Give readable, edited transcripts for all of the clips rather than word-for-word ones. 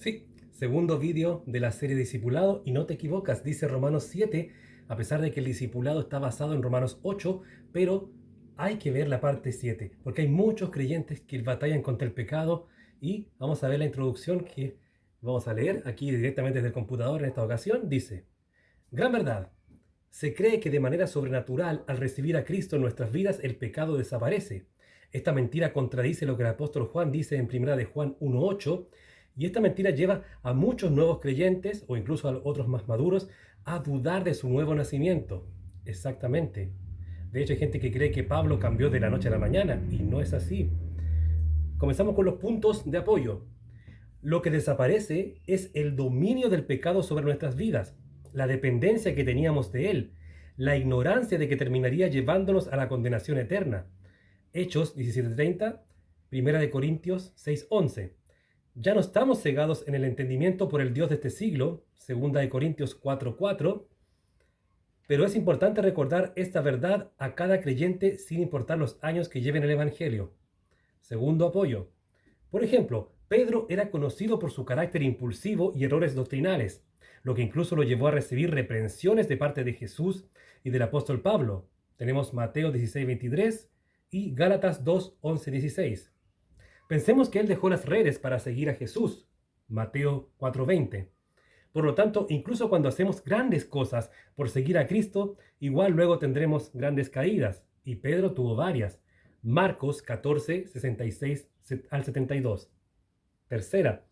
Sí, segundo vídeo de la serie Discipulado y no te equivocas, dice Romanos 7, a pesar de que el discipulado está basado en Romanos 8, pero hay que ver la parte 7, porque hay muchos creyentes que batallan contra el pecado y vamos a ver la introducción que vamos a leer aquí directamente desde el computador en esta ocasión. Dice, gran verdad, se cree que de manera sobrenatural al recibir a Cristo en nuestras vidas el pecado desaparece. Esta mentira contradice lo que el apóstol Juan dice en 1 de Juan 1:8, y esta mentira lleva a muchos nuevos creyentes, o incluso a otros más maduros, a dudar de su nuevo nacimiento. Exactamente. De hecho, hay gente que cree que Pablo cambió de la noche a la mañana, y no es así. Comenzamos con los puntos de apoyo. Lo que desaparece es el dominio del pecado sobre nuestras vidas, la dependencia que teníamos de él, la ignorancia de que terminaría llevándonos a la condenación eterna. Hechos 17:30, 1 de Corintios 6:11. Ya no estamos cegados en el entendimiento por el Dios de este siglo, 2 de Corintios 4:4, pero es importante recordar esta verdad a cada creyente sin importar los años que lleven el Evangelio. Segundo apoyo. Por ejemplo, Pedro era conocido por su carácter impulsivo y errores doctrinales, lo que incluso lo llevó a recibir reprensiones de parte de Jesús y del apóstol Pablo. Tenemos Mateo 16:23 y Gálatas 2:11-16. Pensemos que él dejó las redes para seguir a Jesús. Mateo 4:20. Por lo tanto, incluso cuando hacemos grandes cosas por seguir a Cristo, igual luego tendremos grandes caídas. Y Pedro tuvo varias. Marcos 14:66-72. Tercera,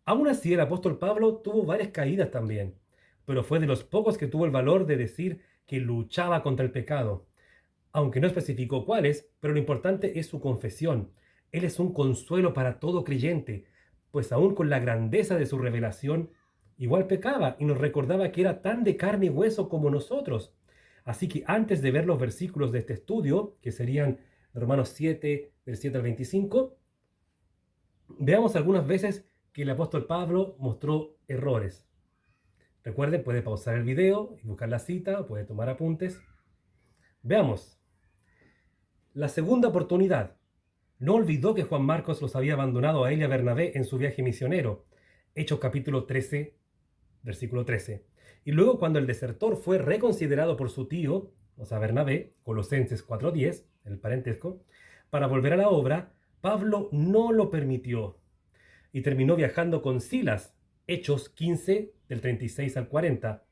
aún así el apóstol Pablo tuvo varias caídas también, pero fue de los pocos que tuvo el valor de decir que luchaba contra el pecado. Aunque no especificó cuáles, pero lo importante es su confesión. Él es un consuelo para todo creyente, pues aún con la grandeza de su revelación, igual pecaba y nos recordaba que era tan de carne y hueso como nosotros. Así que antes de ver los versículos de este estudio, que serían Romanos 7, del 7 al 25, veamos algunas veces que el apóstol Pablo mostró errores. Recuerden, puede pausar el video y buscar la cita, puede tomar apuntes. Veamos. La segunda oportunidad. No olvidó que Juan Marcos los había abandonado a él y a Bernabé en su viaje misionero. Hechos capítulo 13, versículo 13. Y luego cuando el desertor fue reconsiderado por su tío, o sea, Bernabé, Colosenses 4:10, el parentesco, para volver a la obra, Pablo no lo permitió y terminó viajando con Silas, Hechos 15, del 36 al 40.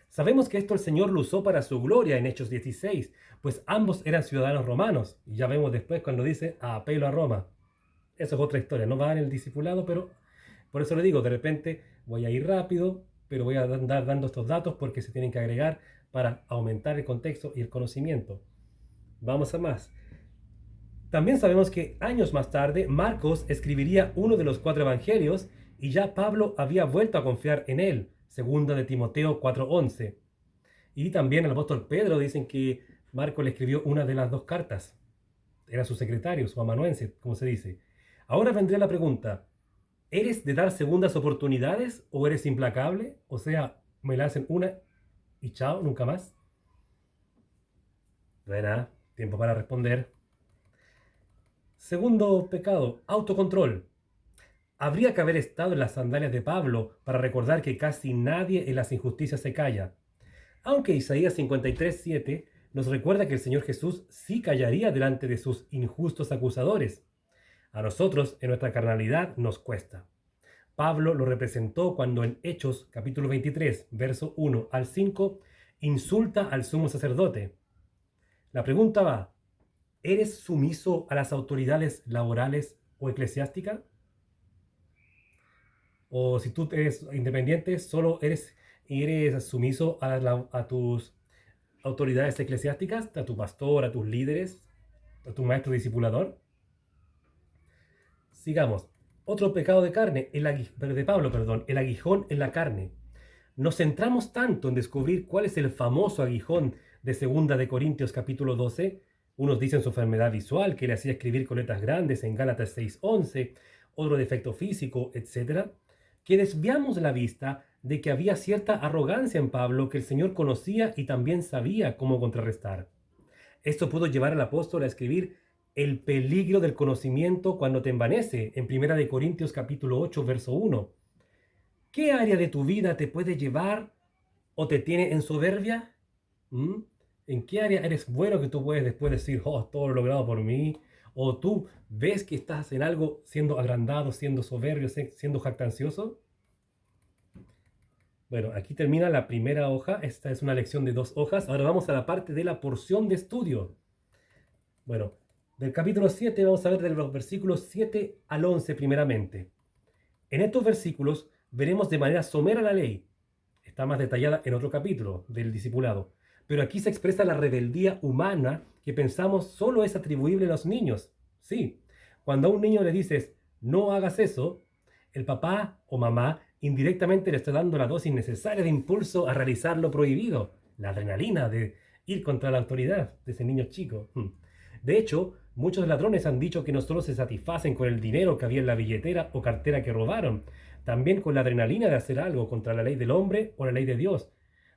Sabemos que esto el Señor lo usó para su gloria en Hechos 16, pues ambos eran ciudadanos romanos. Y ya vemos después cuando dice apelo a Roma. Eso es otra historia, no va en el discipulado, pero por eso le digo, de repente voy a ir rápido, pero voy a andar dando estos datos porque se tienen que agregar para aumentar el contexto y el conocimiento. Vamos a más. También sabemos que años más tarde Marcos escribiría uno de los 4 evangelios y ya Pablo había vuelto a confiar en él, segunda de Timoteo 4:11. Y también el apóstol Pedro dicen que Marcos le escribió una de las 2 cartas. Era su secretario, su amanuense, como se dice. Ahora vendría la pregunta, ¿eres de dar segundas oportunidades o eres implacable? O sea, me la hacen una y chao, nunca más. No hay nada, tiempo para responder. Segundo pecado, autocontrol. Habría que haber estado en las sandalias de Pablo para recordar que casi nadie en las injusticias se calla. Aunque Isaías 53:7 nos recuerda que el Señor Jesús sí callaría delante de sus injustos acusadores. A nosotros, en nuestra carnalidad, nos cuesta. Pablo lo representó cuando en Hechos capítulo 23, verso 1 al 5, insulta al sumo sacerdote. La pregunta va, ¿eres sumiso a las autoridades laborales o eclesiásticas? O si tú eres independiente, solo eres sumiso a tus autoridades eclesiásticas, a tu pastor, a tus líderes, a tu maestro discipulador. Sigamos. Otro pecado de carne, de Pablo, perdón, el aguijón en la carne. Nos centramos tanto en descubrir cuál es el famoso aguijón de 2 de Corintios capítulo 12. Unos dicen su enfermedad visual, que le hacía escribir con letras grandes en Gálatas 6:11, otro defecto físico, etc., que desviamos la vista de que había cierta arrogancia en Pablo que el Señor conocía y también sabía cómo contrarrestar. Esto pudo llevar al apóstol a escribir el peligro del conocimiento cuando te envanece en 1 de Corintios capítulo 8, verso 1. ¿Qué área de tu vida te puede llevar o te tiene en soberbia? ¿Mm? ¿En qué área eres bueno que tú puedes después decir, oh, todo lo logrado por mí? ¿O tú ves que estás en algo siendo agrandado, siendo soberbio, siendo jactancioso? Bueno, aquí termina la primera hoja. Esta es una lección de 2 hojas. Ahora vamos a la parte de la porción de estudio. Bueno, del capítulo 7 vamos a ver de los versículos 7 al 11 primeramente. En estos versículos veremos de manera somera la ley. Está más detallada en otro capítulo del discipulado. Pero aquí se expresa la rebeldía humana que pensamos solo es atribuible a los niños. Sí, cuando a un niño le dices, no hagas eso, el papá o mamá indirectamente le está dando la dosis necesaria de impulso a realizar lo prohibido, la adrenalina de ir contra la autoridad de ese niño chico. De hecho, muchos ladrones han dicho que no solo se satisfacen con el dinero que había en la billetera o cartera que robaron, también con la adrenalina de hacer algo contra la ley del hombre o la ley de Dios.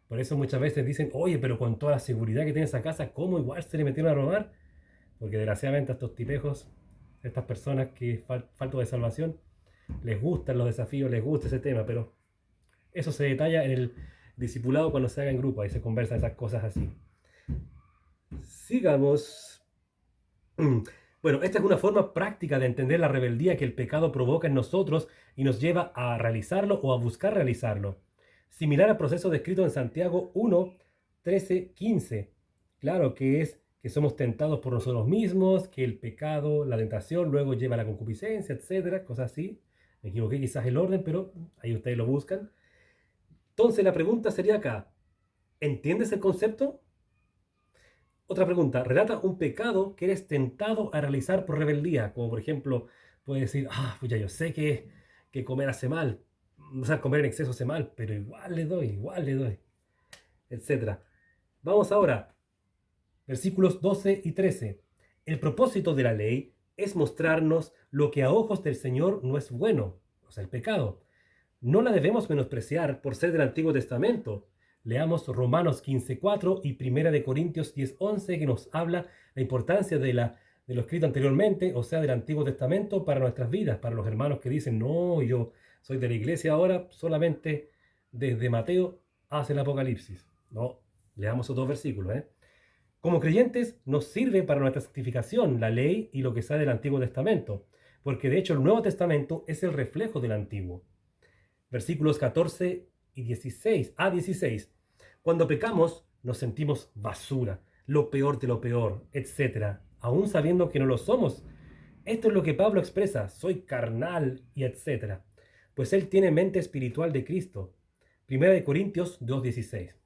Por eso muchas veces dicen, oye, pero con toda la seguridad que tiene esa casa, ¿cómo igual se le metieron a robar? Porque desgraciadamente a estos tipejos, estas personas que falto de salvación, les gustan los desafíos, les gusta ese tema, pero eso se detalla en el discipulado cuando se haga en grupo, ahí se conversan esas cosas así. Sigamos. Bueno, esta es una forma práctica de entender la rebeldía que el pecado provoca en nosotros y nos lleva a realizarlo o a buscar realizarlo. Similar al proceso descrito en Santiago 1, 13, 15. Claro que es que somos tentados por nosotros mismos, que el pecado, la tentación, luego lleva a la concupiscencia, etcétera, cosas así. Me equivoqué quizás el orden, pero ahí ustedes lo buscan. Entonces la pregunta sería acá, ¿entiendes el concepto? Otra pregunta, relata un pecado que eres tentado a realizar por rebeldía, como por ejemplo, puedes decir, pues ya yo sé que comer hace mal, o sea, comer en exceso hace mal, pero igual le doy, etcétera. Vamos ahora, versículos 12 y 13. El propósito de la ley es mostrarnos lo que a ojos del Señor no es bueno, o sea, el pecado. No la debemos menospreciar por ser del Antiguo Testamento. Leamos Romanos 15:4 y Primera de Corintios 10:11 que nos habla la importancia de lo escrito anteriormente, o sea, del Antiguo Testamento para nuestras vidas, para los hermanos que dicen, no, yo soy de la iglesia ahora, solamente desde Mateo hacia el Apocalipsis. No, leamos otros versículos. Como creyentes nos sirve para nuestra santificación la ley y lo que sale del Antiguo Testamento, porque de hecho el Nuevo Testamento es el reflejo del Antiguo. Versículos 14 y 16 a 16. Cuando pecamos, nos sentimos basura, lo peor de lo peor, etcétera, aún sabiendo que no lo somos. Esto es lo que Pablo expresa, soy carnal y etcétera, pues él tiene mente espiritual de Cristo. Primera de Corintios 2:16.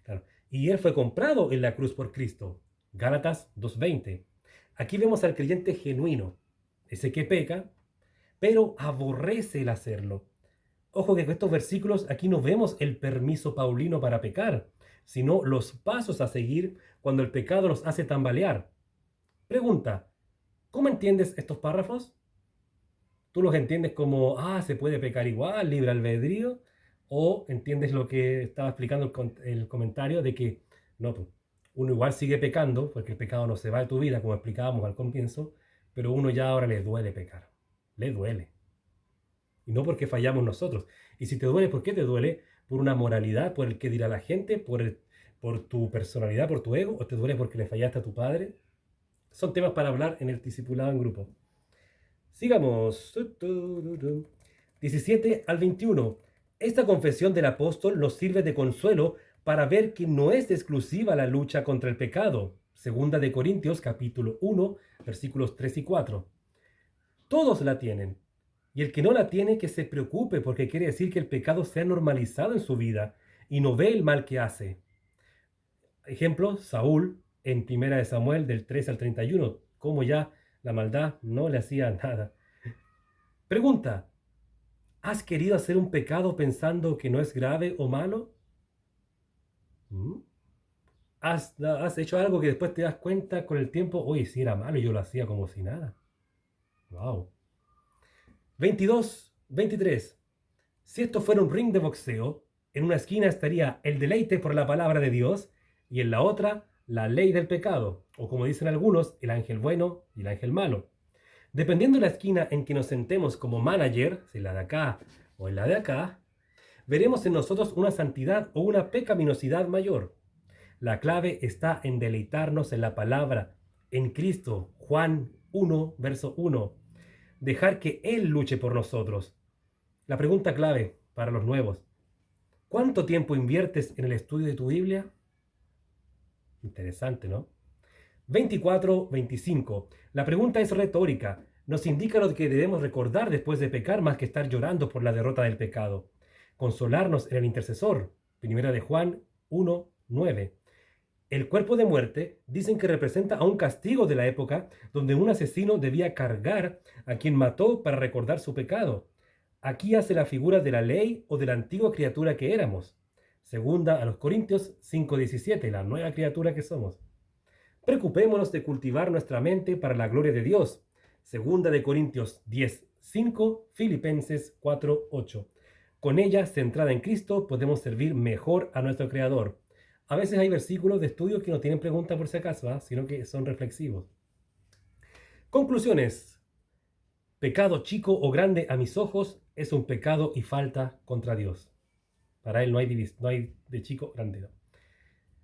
Claro. Y él fue comprado en la cruz por Cristo. Gálatas 2:20. Aquí vemos al creyente genuino, ese que peca, pero aborrece el hacerlo. Ojo que con estos versículos aquí no vemos el permiso paulino para pecar, sino los pasos a seguir cuando el pecado nos hace tambalear. Pregunta, ¿cómo entiendes estos párrafos? ¿Tú los entiendes como, se puede pecar igual, libre albedrío? ¿O entiendes lo que estaba explicando el comentario de que, no, pues, uno igual sigue pecando, porque el pecado no se va de tu vida, como explicábamos al comienzo, pero uno ya ahora le duele pecar, le duele. Y no porque fallamos nosotros. Y si te duele, ¿por qué te duele? ¿Por una moralidad? ¿Por el que dirá la gente? ¿Por tu personalidad? ¿Por tu ego? ¿O te duele porque le fallaste a tu padre? Son temas para hablar en el discipulado en grupo. Sigamos. 17 al 21. Esta confesión del apóstol nos sirve de consuelo para ver que no es exclusiva la lucha contra el pecado. Segunda de Corintios capítulo 1, versículos 3 y 4. Todos la tienen. Y el que no la tiene, que se preocupe, porque quiere decir que el pecado se ha normalizado en su vida y no ve el mal que hace. Ejemplo, Saúl en Primera de Samuel del 3 al 31, como ya la maldad no le hacía nada. Pregunta, ¿has querido hacer un pecado pensando que no es grave o malo? ¿Mm? ¿Has hecho algo que después te das cuenta con el tiempo, oye, si era malo y yo lo hacía como si nada? Wow. 22, 23. Si esto fuera un ring de boxeo, en una esquina estaría el deleite por la palabra de Dios y en la otra la ley del pecado, o como dicen algunos, el ángel bueno y el ángel malo. Dependiendo de la esquina en que nos sentemos como manager, si la de acá o en la de acá, veremos en nosotros una santidad o una pecaminosidad mayor. La clave está en deleitarnos en la palabra, en Cristo. Juan 1, verso 1. Dejar que Él luche por nosotros. La pregunta clave para los nuevos: ¿cuánto tiempo inviertes en el estudio de tu Biblia? Interesante, ¿no? 24-25. La pregunta es retórica. Nos indica lo que debemos recordar después de pecar más que estar llorando por la derrota del pecado. Consolarnos en el intercesor. Primera de Juan 1:9. El cuerpo de muerte dicen que representa a un castigo de la época donde un asesino debía cargar a quien mató para recordar su pecado. Aquí hace la figura de la ley o de la antigua criatura que éramos. Segunda a los Corintios 5:17, la nueva criatura que somos. Preocupémonos de cultivar nuestra mente para la gloria de Dios. Segunda de Corintios 10:5, Filipenses 4:8. Con ella, centrada en Cristo, podemos servir mejor a nuestro Creador. A veces hay versículos de estudio que no tienen pregunta por si acaso, sino que son reflexivos. Conclusiones. Pecado chico o grande a mis ojos es un pecado y falta contra Dios. Para Él no hay de chico grande.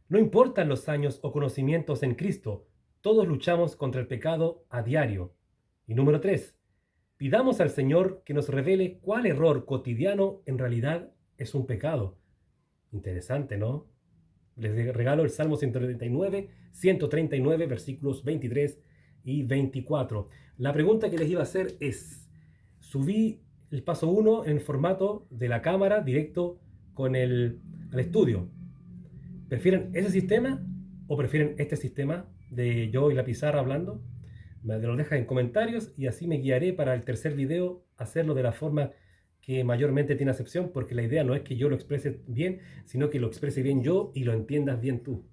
No importan los años o conocimientos en Cristo, todos luchamos contra el pecado a diario. Y número 3, pidamos al Señor que nos revele cuál error cotidiano en realidad es un pecado. Interesante, ¿no? Les regalo el Salmo 139, versículos 23 y 24. La pregunta que les iba a hacer es: subí el paso 1 en el formato de la cámara directo al estudio. ¿Prefieren ese sistema o prefieren este sistema de yo y la pizarra hablando? Me lo dejan en comentarios y así me guiaré para el tercer video hacerlo de la forma que mayormente tiene acepción, porque la idea no es que yo lo exprese bien, sino que lo exprese bien yo y lo entiendas bien tú.